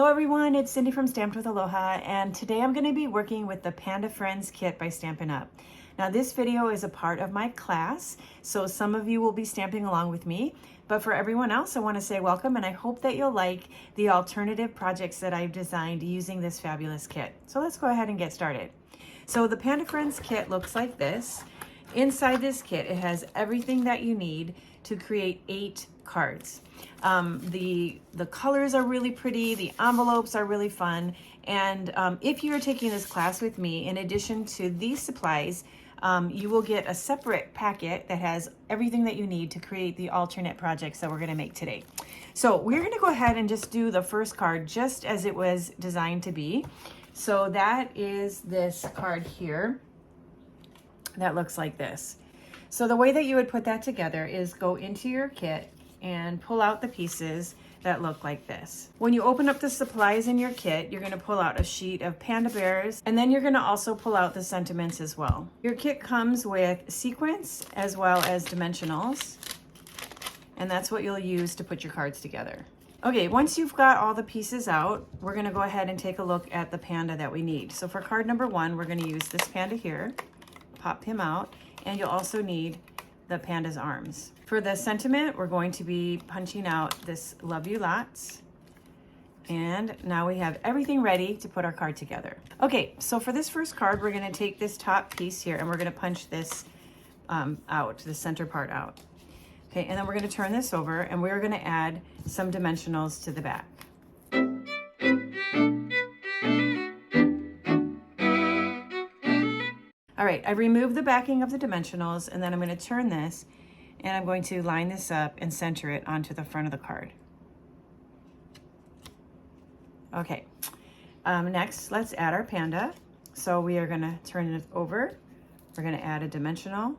Hello everyone, it's Cindy from Stamped with Aloha, and today I'm going to be working with the Panda Friends kit by Stampin Up. Now this video is a part of my class, so some of you will be stamping along with me, but for everyone else I want to say welcome, and I hope that you'll like the alternative projects that I've designed using this fabulous kit. So let's go ahead and get started. So the Panda Friends kit looks like this. Inside this kit, it has everything that you need to create 8 cards. The colors are really pretty, the envelopes are really fun, and if you're taking this class with me, in addition to these supplies, you will get a separate packet that has everything that you need to create the alternate projects that we're going to make today. So we're going to go ahead and just do the first card just as it was designed to be. So that is this card here that looks like this. So the way that you would put that together is go into your kit and pull out the pieces that look like this. When you open up the supplies in your kit, you're going to pull out a sheet of panda bears, and then you're going to also pull out the sentiments as well. Your kit comes with sequins as well as dimensionals, and that's what you'll use to put your cards together. Okay, once you've got all the pieces out, we're going to go ahead and take a look at the panda that we need. So for card number 1, we're going to use this panda here. Pop him out, and you'll also need the panda's arms. For the sentiment, we're going to be punching out this love you lots. And now we have everything ready to put our card together. Okay, so for this first card, we're going to take this top piece here and we're going to punch this out, the center part out. Okay, and then we're going to turn this over and we're going to add some dimensionals to the back. All right, I removed the backing of the dimensionals, and then I'm going to turn this and I'm going to line this up and center it onto the front of the card. Okay, next let's add our panda. So we are going to turn it over. We're going to add a dimensional.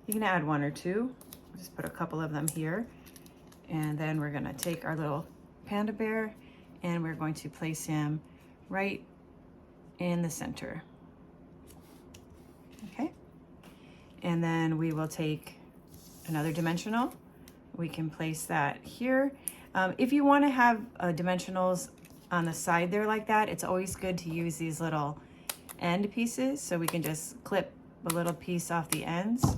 You can add 1 or 2. Just put a couple of them here. And then we're going to take our little panda bear and we're going to place him right in the center. Okay, and then we will take another dimensional. We can place that here. If you want to have dimensionals on the side there like that, it's always good to use these little end pieces, so we can just clip a little piece off the ends.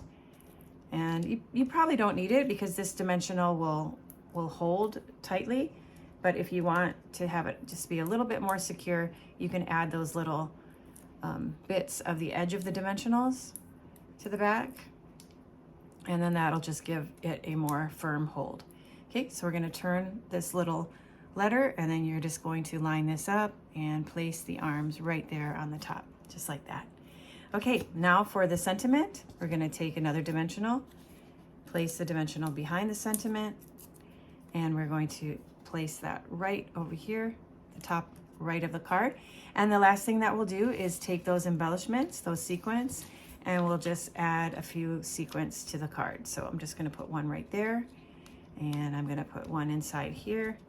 And you probably don't need it because this dimensional will hold tightly, but if you want to have it just be a little bit more secure, you can add those little bits of the edge of the dimensionals to the back, and then that'll just give it a more firm hold. Okay, so we're going to turn this little letter, and then you're just going to line this up and place the arms right there on the top, just like that. Okay, now for the sentiment, we're going to take another dimensional, place the dimensional behind the sentiment, and we're going to place that right over here, the top right of the card. And the last thing that we'll do is take those embellishments, those sequins, and we'll just add a few sequins to the card. So I'm just going to put one right there, and I'm going to put one inside here,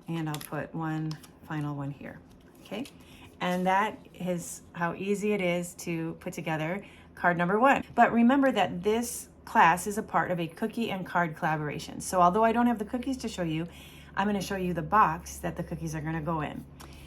and I'll put one final one here. Okay, and that is how easy it is to put together card number 1. But remember that this class is a part of a cookie and card collaboration. So although I don't have the cookies to show you, I'm going to show you the box that the cookies are going to go in.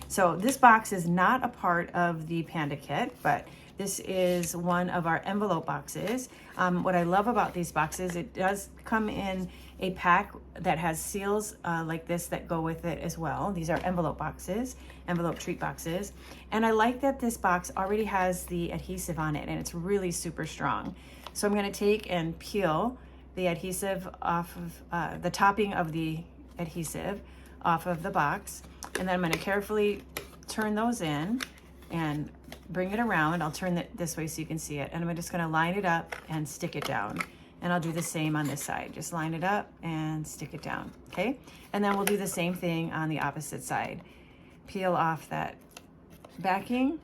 So this box is not a part of the Panda kit, but this is one of our envelope boxes. What I love about these boxes, it does come in a pack that has seals like this that go with it as well. These are envelope boxes, envelope treat boxes. And I like that this box already has the adhesive on it, and it's really super strong. So I'm going to take and peel the adhesive off of the topping of the adhesive off of the box, and then I'm going to carefully turn those in and bring it around. I'll turn it this way so you can see it, and I'm just going to line it up and stick it down, and I'll do the same on this side. Just line it up and stick it down. Okay, and then we'll do the same thing on the opposite side. Peel off that backing,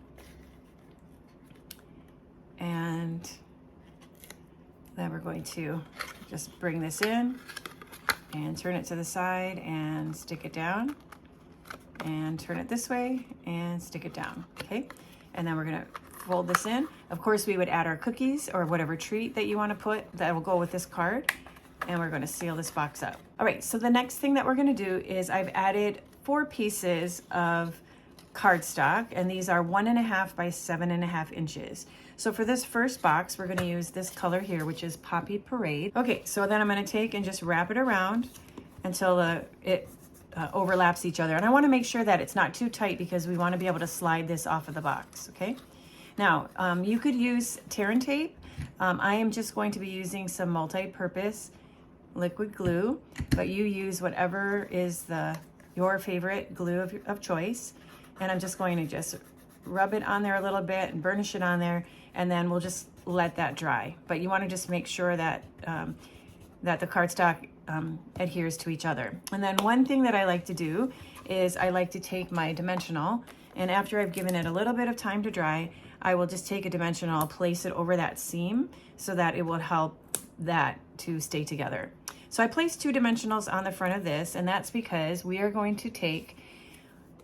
and then we're going to just bring this in and turn it to the side and stick it down, and turn it this way and stick it down. Okay, and then we're going to fold this in. Of course, we would add our cookies or whatever treat that you want to put that will go with this card, and we're going to seal this box up. All right, so the next thing that we're going to do is I've added 4 pieces of cardstock, and these are 1.5 by 7.5 inches. So for this first box, we're going to use this color here, which is Poppy Parade. Okay, so then I'm going to take and just wrap it around until it overlaps each other. And I want to make sure that it's not too tight because we want to be able to slide this off of the box, okay? Now, you could use tear and tape. I am just going to be using some multi-purpose liquid glue, but you use whatever is your favorite glue of choice. And I'm just going to just rub it on there a little bit and burnish it on there, and then we'll just let that dry. But you want to just make sure that that the cardstock adheres to each other. And then one thing that I like to do is I like to take my dimensional, and after I've given it a little bit of time to dry, I will just take a dimensional, place it over that seam so that it will help that to stay together. So I placed 2 dimensionals on the front of this, and that's because we are going to take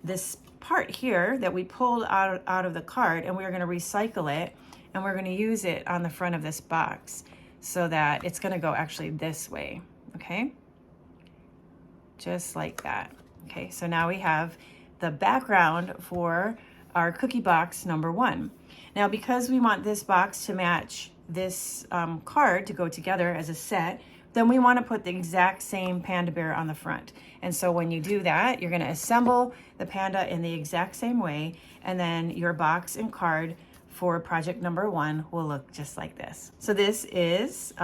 this part here that we pulled out of the card, and we're going to recycle it, and we're going to use it on the front of this box so that it's going to go actually this way, okay? Just like that. Okay, so now we have the background for our cookie box number 1. Now, because we want this box to match this card to go together as a set, then we want to put the exact same panda bear on the front. And so when you do that, you're going to assemble the panda in the exact same way, and then your box and card for project number 1 will look just like this. So this is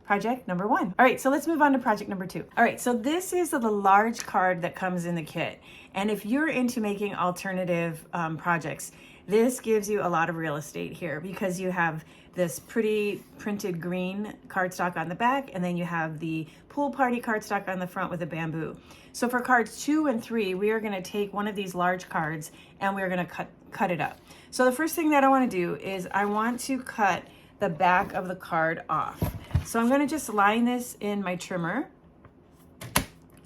project number 1. All right, so let's move on to project number 2. All right, so this is the large card that comes in the kit. And if you're into making alternative projects, this gives you a lot of real estate here because you have this pretty printed green cardstock on the back, and then you have the pool party cardstock on the front with a bamboo. So for cards 2 and 3, we are going to take one of these large cards and we're going to cut it up. So the first thing that I want to do is I want to cut the back of the card off. So I'm going to just line this in my trimmer,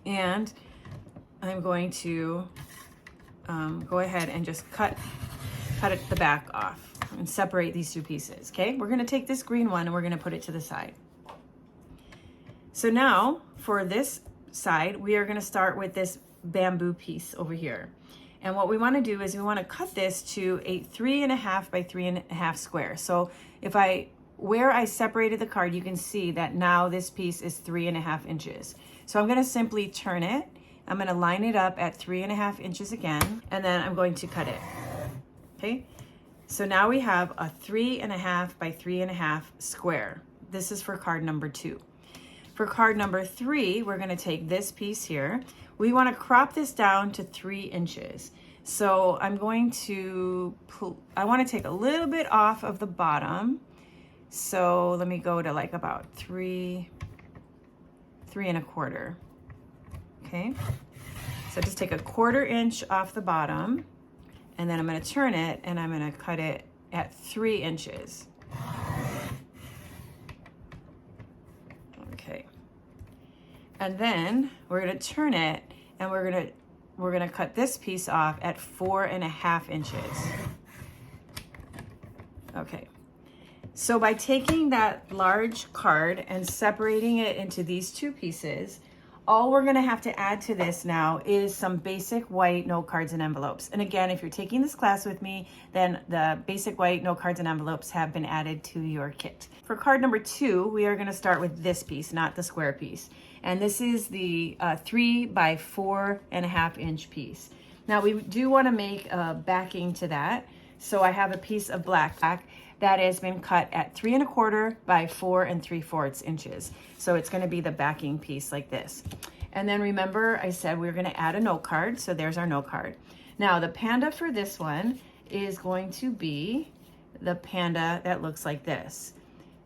and I'm going to go ahead and just cut the back off and separate these 2 pieces, okay? We're gonna take this green one and we're gonna put it to the side. So now for this side, we are gonna start with this bamboo piece over here. And what we wanna do is we wanna cut this to a 3.5 by 3.5 square. So where I separated the card, you can see that now this piece is 3.5 inches. So I'm gonna simply turn it. I'm gonna line it up at 3.5 inches again, and then I'm going to cut it. Okay, so now we have a 3.5 by 3.5 square. This is for card number 2. For card number 3, we're going to take this piece here. We want to crop this down to 3 inches. So I'm going to I want to take a little bit off of the bottom. So let me go to like about 3 1/4. Okay, so just take a 1/4 inch off the bottom. And then I'm going to turn it and I'm going to cut it at 3 inches. Okay. And then we're going to turn it and we're going to cut this piece off at 4.5 inches. Okay. So by taking that large card and separating it into these 2 pieces, all we're going to have to add to this now is some basic white note cards and envelopes. And again, if you're taking this class with me, then the basic white note cards and envelopes have been added to your kit. For card number 2, we are going to start with this piece, not the square piece. And this is the 3 by 4.5 inch piece. Now we do want to make a backing to that. So I have a piece of black that has been cut at 3 1/4 by 4 3/4 inches. So it's going to be the backing piece like this. And then remember I said we were going to add a note card. So there's our note card. Now the panda for this one is going to be the panda that looks like this.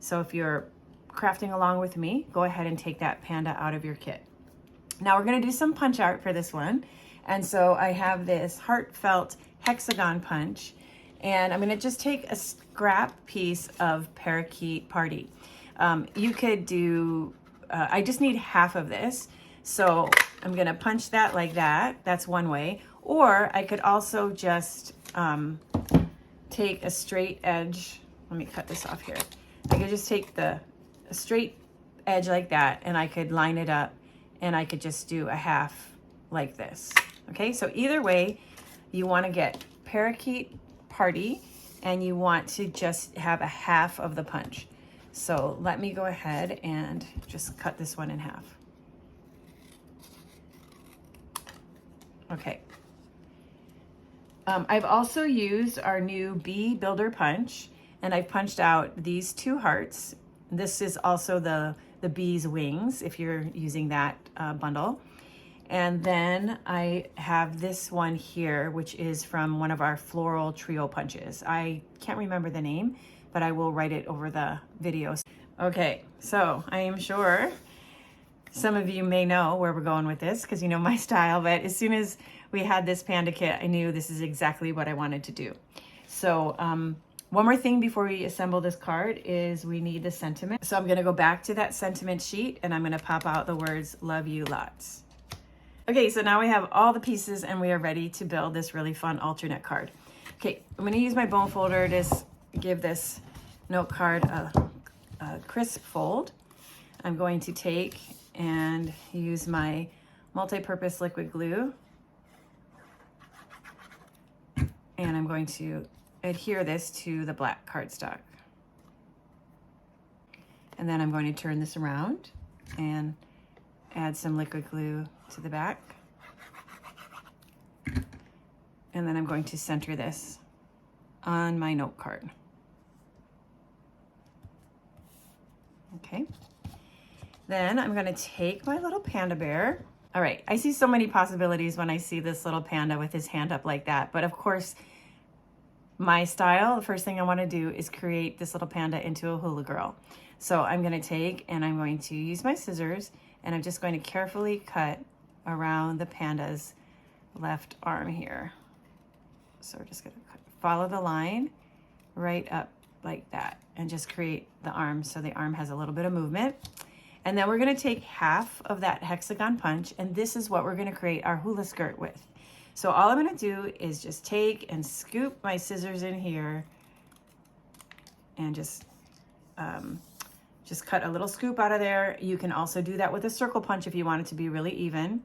So if you're crafting along with me, go ahead and take that panda out of your kit. Now we're going to do some punch art for this one. And so I have this heartfelt hexagon punch. And I'm going to just take a scrap piece of parakeet party. You could do, I just need half of this. So I'm going to punch that like that. That's one way. Or I could also just take a straight edge. Let me cut this off here. I could just take a straight edge like that, and I could line it up, and I could just do a half like this. Okay, so either way, you want to get parakeet party and you want to just have a half of the punch. So let me go ahead and just cut this one in half. Okay. I've also used our new bee builder punch, and I've punched out these 2 hearts. This is also the bee's wings if you're using that bundle. And then I have this one here, which is from one of our floral trio punches. I can't remember the name, but I will write it over the videos. Okay, so I am sure some of you may know where we're going with this because you know my style, but as soon as we had this panda kit, I knew this is exactly what I wanted to do. So one more thing before we assemble this card is we need the sentiment. So I'm gonna go back to that sentiment sheet and I'm gonna pop out the words, love you lots. Okay, so now we have all the pieces and we are ready to build this really fun alternate card. Okay, I'm gonna use my bone folder to give this note card a crisp fold. I'm going to take and use my multi-purpose liquid glue. And I'm going to adhere this to the black cardstock. And then I'm going to turn this around and add some liquid glue to the back. And then I'm going to center this on my note card. Okay. Then I'm going to take my little panda bear. All right, I see so many possibilities when I see this little panda with his hand up like that. But of course, my style, the first thing I want to do is create this little panda into a hula girl. So I'm going to take and I'm going to use my scissors and I'm just going to carefully cut around the panda's left arm here. So we're just going to follow the line right up like that and just create the arm so the arm has a little bit of movement. And then we're gonna take half of that hexagon punch, and this is what we're gonna create our hula skirt with. So all I'm gonna do is just take and scoop my scissors in here and just cut a little scoop out of there. You can also do that with a circle punch if you want it to be really even.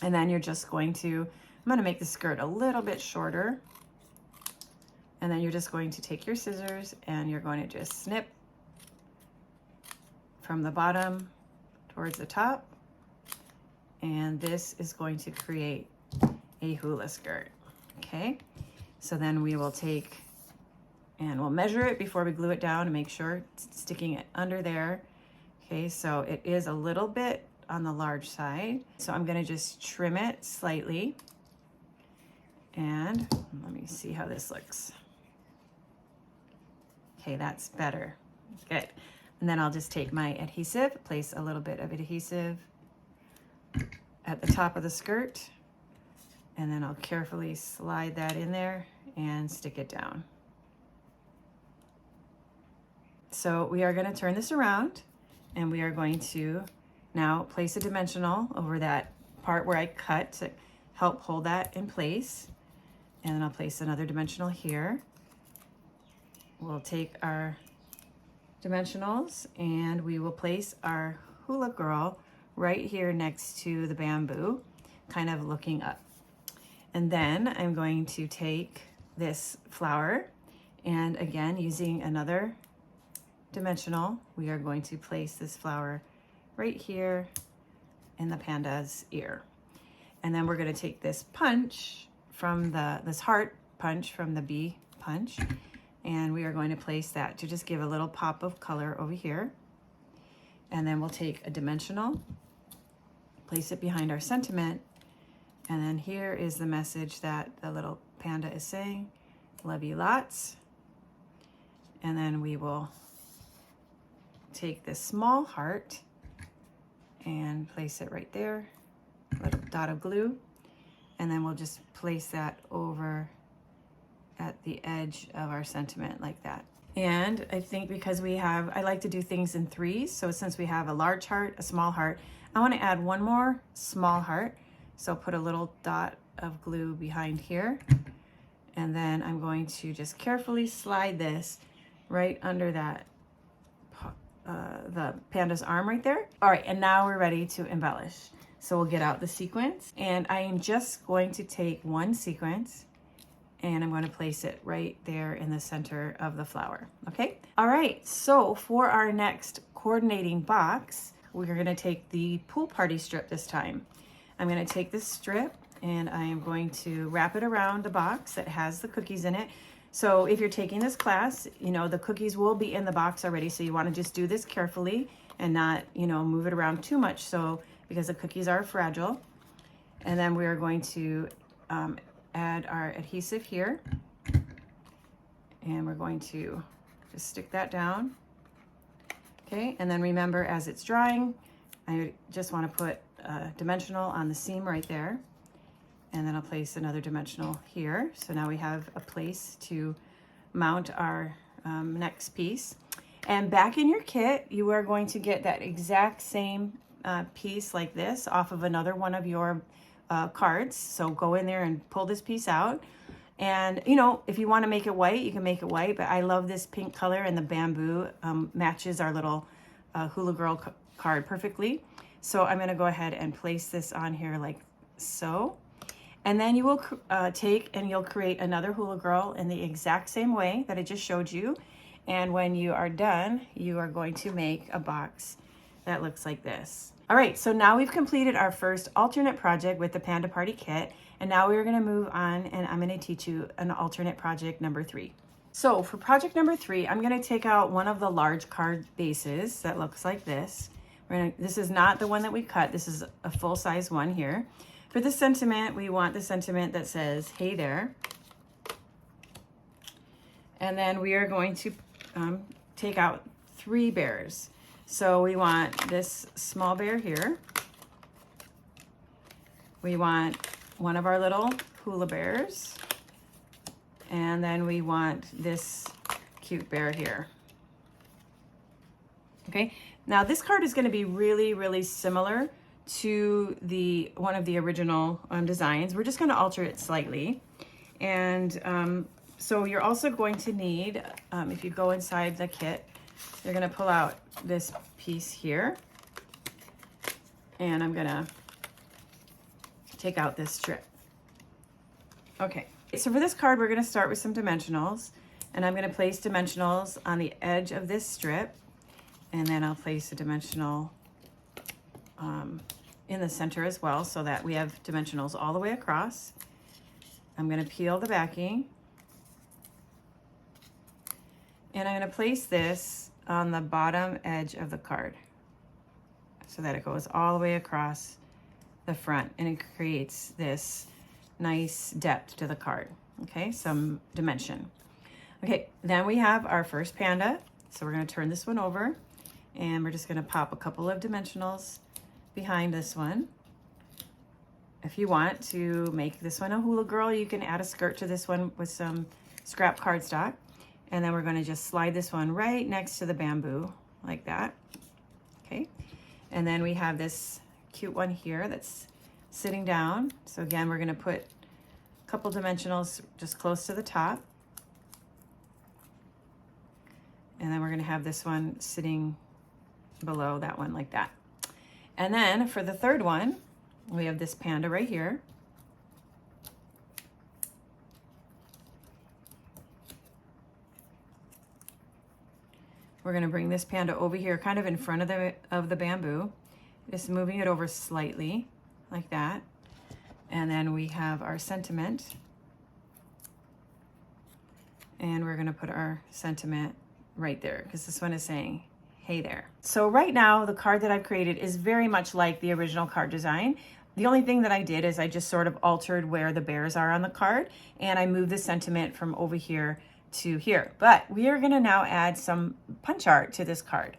And then you're just going to, I'm gonna make the skirt a little bit shorter. And then you're just going to take your scissors and you're going to just snip from the bottom towards the top, and this is going to create a hula skirt. Okay, so then we will take and we'll measure it before we glue it down to make sure it's sticking it under there. Okay, so it is a little bit on the large side, so I'm going to just trim it slightly, and let me see how this looks. Okay, that's better. Good. And then I'll just take my adhesive, place a little bit of adhesive at the top of the skirt, and then I'll carefully slide that in there and stick it down. So we are going to turn this around and we are going to now place a dimensional over that part where I cut to help hold that in place. And then I'll place another dimensional here. We'll take our dimensionals and we will place our hula girl right here next to the bamboo, kind of looking up. And then I'm going to take this flower and again, using another dimensional, we are going to place this flower right here in the panda's ear. And then we're going to take this punch from this heart punch from the bee punch, and we are going to place that to just give a little pop of color over here. And then we'll take a dimensional, place it behind our sentiment, and then here is the message that the little panda is saying, love you lots. And then we will take this small heart and place it right there, a little dot of glue, and then we'll just place that over at the edge of our sentiment like that. And I think because I like to do things in threes, so since we have a large heart, a small heart, I want to add one more small heart. So put a little dot of glue behind here, and then I'm going to just carefully slide this right under that the panda's arm right there. All right, and now we're ready to embellish. So we'll get out the sequins, and I am just going to take one sequence and I'm going to place it right there in the center of the flower. Okay. All right. So for our next coordinating box, we're going to take the pool party strip this time. I'm going to take this strip and I am going to wrap it around the box that has the cookies in it. So if you're taking this class, you know, the cookies will be in the box already. So you want to just do this carefully and not, you know, move it around too much. So because the cookies are fragile. And then we are going to add our adhesive here. And we're going to just stick that down. Okay, and then remember, as it's drying, I just want to put a dimensional on the seam right there. And then I'll place another dimensional here. So now we have a place to mount our next piece. And back in your kit, you are going to get that exact same piece like this off of another one of your cards. So go in there and pull this piece out. And, you know, if you want to make it white, you can make it white. But I love this pink color, and the bamboo matches our little Hula Girl card perfectly. So I'm going to go ahead and place this on here like so. And then you will take and you'll create another Hula Girl in the exact same way that I just showed you. And when you are done, you are going to make a box that looks like this. All right, so now we've completed our first alternate project with the Panda Party kit. And now we're going to move on, and I'm going to teach you an alternate project number 3. So for project number 3, I'm going to take out one of the large card bases that looks like this. This is not the one that we cut. This is a full-size one here. For the sentiment, we want the sentiment that says, "Hey there." And then we are going to take out 3 bears. So we want this small bear here. We want one of our little hula bears. And then we want this cute bear here. Okay, now this card is going to be really, really similar to one of the original designs. We're just going to alter it slightly. And so you're also going to need, if you go inside the kit, you're going to pull out this piece here. And I'm going to take out this strip. Okay, so for this card, we're going to start with some dimensionals. And I'm going to place dimensionals on the edge of this strip. And then I'll place a dimensional in the center as well, so that we have dimensionals all the way across. I'm going to peel the backing. And I'm going to place this on the bottom edge of the card so that it goes all the way across the front, and it creates this nice depth to the card. Okay, some dimension. Okay, then we have our first panda. So we're going to turn this one over, and we're just going to pop a couple of dimensionals behind this one. If you want to make this one a hula girl, you can add a skirt to this one with some scrap cardstock. And then we're going to just slide this one right next to the bamboo like that. Okay, and then we have this cute one here that's sitting down. So again, we're going to put a couple dimensionals just close to the top. And then we're going to have this one sitting below that one like that. And then for the third one, we have this panda right here. We're going to bring this panda over here kind of in front of the bamboo, just moving it over slightly like that. And then we have our sentiment. And we're going to put our sentiment right there because this one is saying, "Hey there." So right now, the card that I've created is very much like the original card design. The only thing that I did is I just sort of altered where the bears are on the card, and I moved the sentiment from over here to here. But we are going to now add some punch art to this card.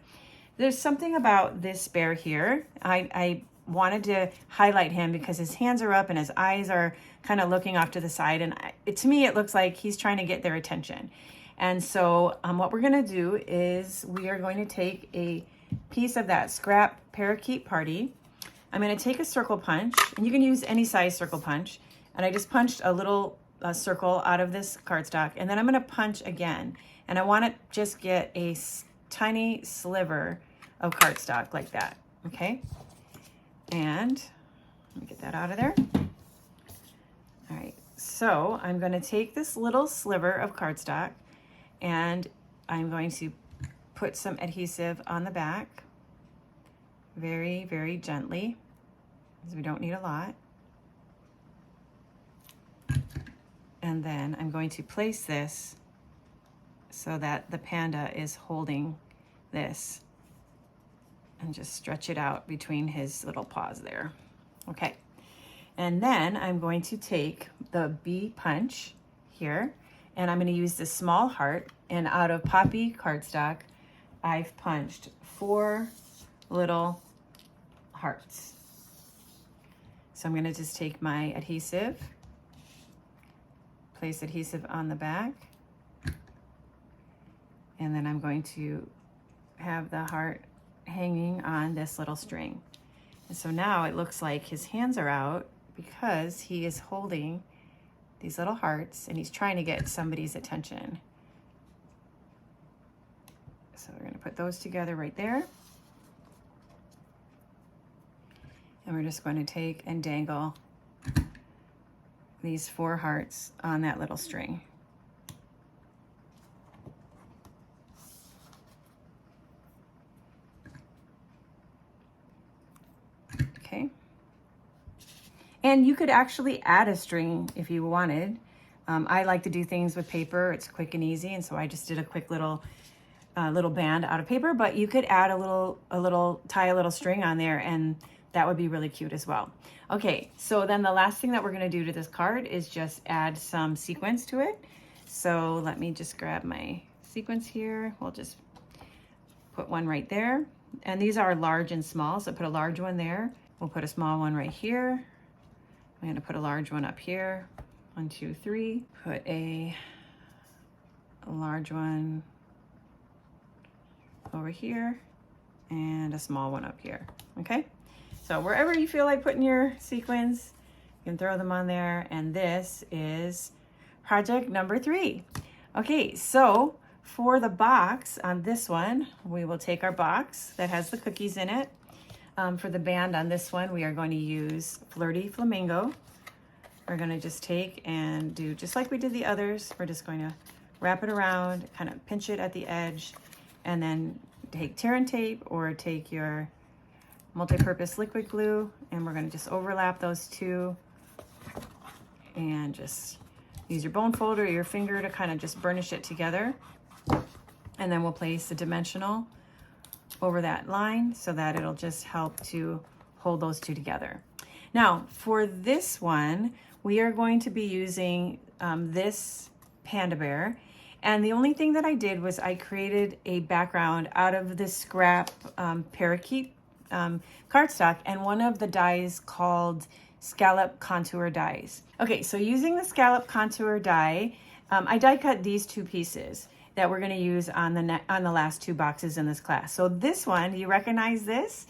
There's something about this bear here. I wanted to highlight him because his hands are up and his eyes are kind of looking off to the side, and to me it looks like he's trying to get their attention. And so what we're going to do is we are going to take a piece of that scrap parakeet party. I'm going to take a circle punch, and you can use any size circle punch, and I just punched a little circle out of this cardstock, and then I'm going to punch again, and I want to just get a tiny sliver of cardstock like that. Okay, and Let me get that out of there. All right, so I'm going to take this little sliver of cardstock and I'm going to put some adhesive on the back very, very gently, because we don't need a lot. And then I'm going to place this so that the panda is holding this, and just stretch it out between his little paws there. Okay. And then I'm going to take the bee punch here, and I'm going to use this small heart, and out of poppy cardstock, I've punched 4 little hearts. So I'm going to just take my adhesive, place adhesive on the back, and then I'm going to have the heart hanging on this little string. And so now it looks like his hands are out because he is holding these little hearts and he's trying to get somebody's attention. So we're going to put those together right there. And we're just going to take and dangle these 4 hearts on that little string. Okay. And you could actually add a string if you wanted. I like to do things with paper. It's quick and easy, and so I just did a quick little band out of paper. But you could add tie a little string on there, and that would be really cute as well. Okay, so then the last thing that we're going to do to this card is just add some sequins to it. So let me just grab my sequins here. We'll just put one right there. And these are large and small, so put a large one there. We'll put a small one right here. I'm going to put a large one up here. 1, 2, 3. Put a large one over here and a small one up here. Okay, so wherever you feel like putting your sequins, you can throw them on there. And this is project number 3. Okay, so for the box on this one, we will take our box that has the cookies in it. For the band on this one, we are going to use Flirty Flamingo. We're going to just take and do just like we did the others. We're just going to wrap it around, kind of pinch it at the edge, and then take tear and tape or take your multi-purpose liquid glue, and we're going to just overlap those two and just use your bone folder or your finger to kind of just burnish it together. And then we'll place the dimensional over that line so that it'll just help to hold those two together. Now for this one, we are going to be using this panda bear. And the only thing that I did was I created a background out of this scrap parakeet cardstock and one of the dies called scallop contour dies. Okay, so using the scallop contour die, I die cut these 2 pieces that we're going to use on the last 2 boxes in this class. So this one, do you recognize this?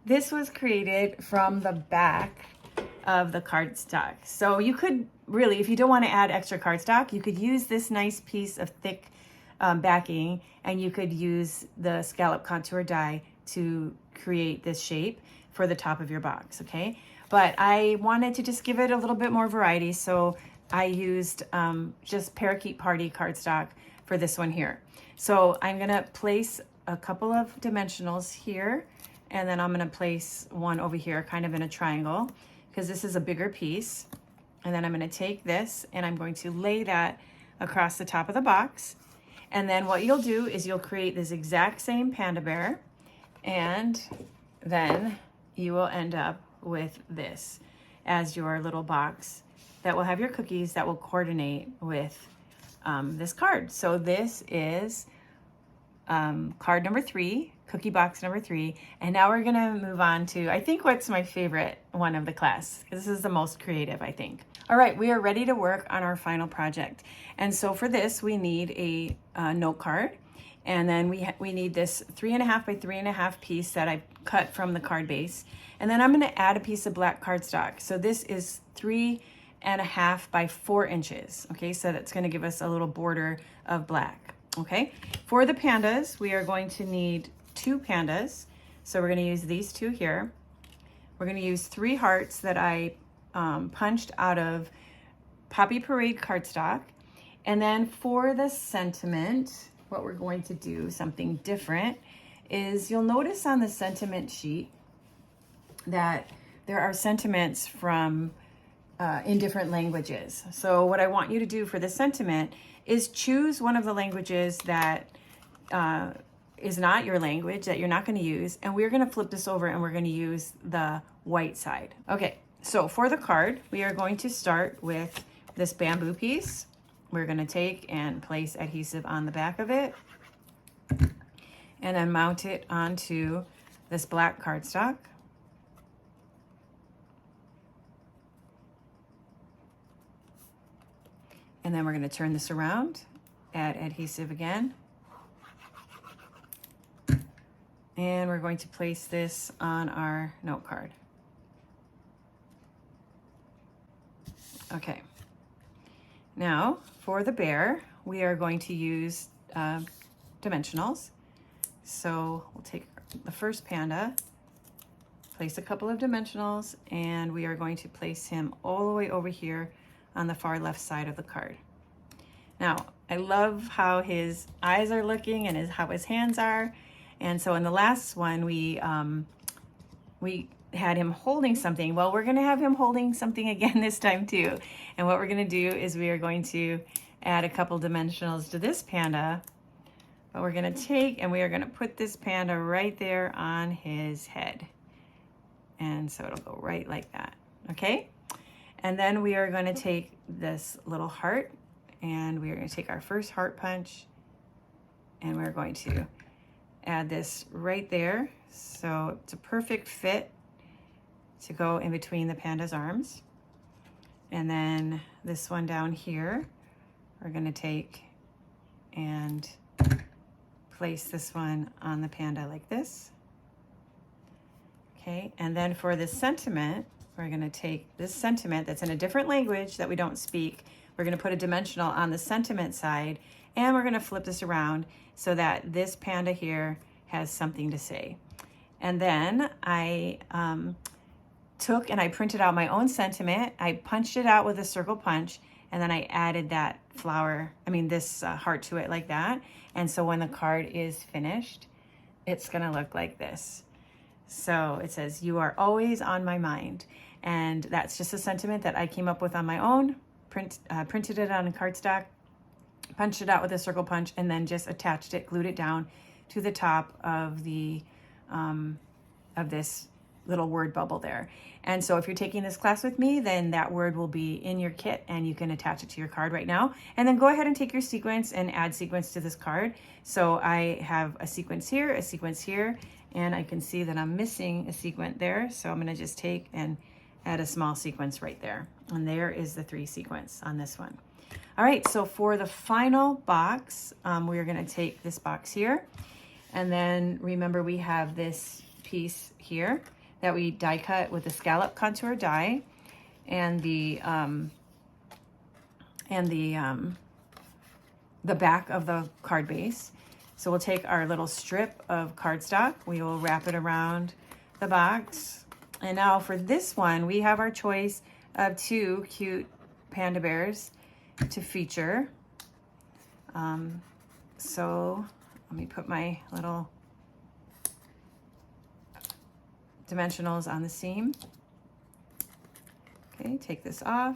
This was created from the back of the cardstock. So you could really, if you don't want to add extra cardstock, you could use this nice piece of thick backing, and you could use the scallop contour die to create this shape for the top of your box, okay? But I wanted to just give it a little bit more variety, so I used just Parakeet Party cardstock for this one here. So I'm gonna place a couple of dimensionals here, and then I'm gonna place one over here kind of in a triangle because this is a bigger piece. And then I'm gonna take this and I'm going to lay that across the top of the box. And then what you'll do is you'll create this exact same panda bear, and then you will end up with this as your little box that will have your cookies that will coordinate with this card. So this is card number 3, cookie box number 3. And now we're gonna move on to, I think, what's my favorite one of the class. This is the most creative, I think. All right, we are ready to work on our final project. And so for this, we need a note card. And then we need this 3.5 by 3.5 piece that I cut from the card base. And then I'm gonna add a piece of black cardstock. So this is 3.5 by 4 inches. Okay, so that's gonna give us a little border of black. Okay, for the pandas, we are going to need 2 pandas. So we're gonna use these 2 here. we're going to use 3 hearts that I punched out of Poppy Parade cardstock. And then for the sentiment, what we're going to do, something different, is you'll notice on the sentiment sheet that there are sentiments from in different languages. So what I want you to do for the sentiment is choose one of the languages that is not your language, that you're not going to use, and we're going to flip this over and we're going to use the white side. Okay, so for the card, we are going to start with this bamboo piece. We're going to take and place adhesive on the back of it and then mount it onto this black cardstock. And then we're going to turn this around, add adhesive again. And we're going to place this on our note card. Okay. Now, for the bear, we are going to use dimensionals. So we'll take the first panda, place a couple of dimensionals, and we are going to place him all the way over here on the far left side of the card. Now, I love how his eyes are looking and how his hands are. And so in the last one, we had him holding something. Well, we're gonna have him holding something again this time too. And what we're gonna do is we are going to add a couple dimensionals to this panda, but we're gonna take and we are gonna put this panda right there on his head. And so it'll go right like that, okay? And then we are gonna take this little heart and we are gonna take our first heart punch and we're going to add this right there. So it's a perfect fit to go in between the panda's arms. And then this one down here, we're gonna take and place this one on the panda like this. Okay, and then for this sentiment, we're gonna take this sentiment that's in a different language that we don't speak. We're gonna put a dimensional on the sentiment side and we're gonna flip this around so that this panda here has something to say. And then I took and I printed out my own sentiment. I punched it out with a circle punch and then I added that this heart to it like that. And so when the card is finished, it's gonna look like this. So it says, "You are always on my mind." And that's just a sentiment that I came up with on my own, printed it on a cardstock, punched it out with a circle punch, and then just attached it, glued it down to the top of the of this little word bubble there. And so if you're taking this class with me, then that word will be in your kit and you can attach it to your card right now. And then go ahead and take your sequence and add sequence to this card. So I have a sequence here, and I can see that I'm missing a sequence there. So I'm gonna just take and add a small sequence right there. And there is the 3 sequence on this one. All right, so for the final box, we're gonna take this box here. And then remember we have this piece here that we die cut with the scallop contour die and the back of the card base. So we'll take our little strip of cardstock, we will wrap it around the box. And now for this one, we have our choice of 2 cute panda bears to feature. So let me put my little dimensionals on the seam. Okay, take this off.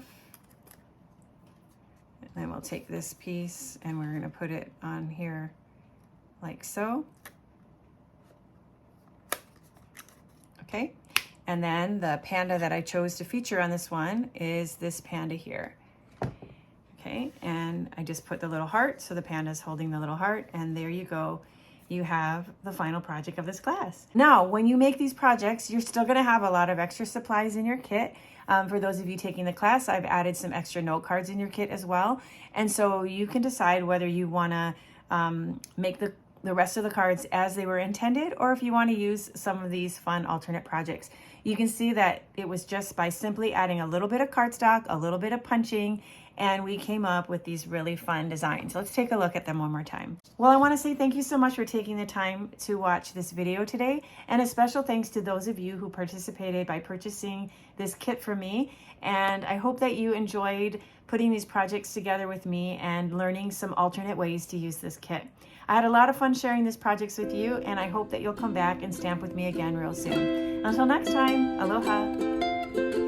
And then we'll take this piece and we're gonna put it on here like so. Okay, and then the panda that I chose to feature on this one is this panda here. Okay, and I just put the little heart, so the panda's holding the little heart, and there you go. You have the final project of this class. Now, when you make these projects, you're still gonna have a lot of extra supplies in your kit. For those of you taking the class, I've added some extra note cards in your kit as well. And so you can decide whether you wanna make the rest of the cards as they were intended, or if you wanna use some of these fun alternate projects. You can see that it was just by simply adding a little bit of cardstock, a little bit of punching, and we came up with these really fun designs. So let's take a look at them one more time. Well, I want to say thank you so much for taking the time to watch this video today, and a special thanks to those of you who participated by purchasing this kit from me. And I hope that you enjoyed putting these projects together with me and learning some alternate ways to use this kit. I had a lot of fun sharing these projects with you, and I hope that you'll come back and stamp with me again real soon. Until next time, aloha.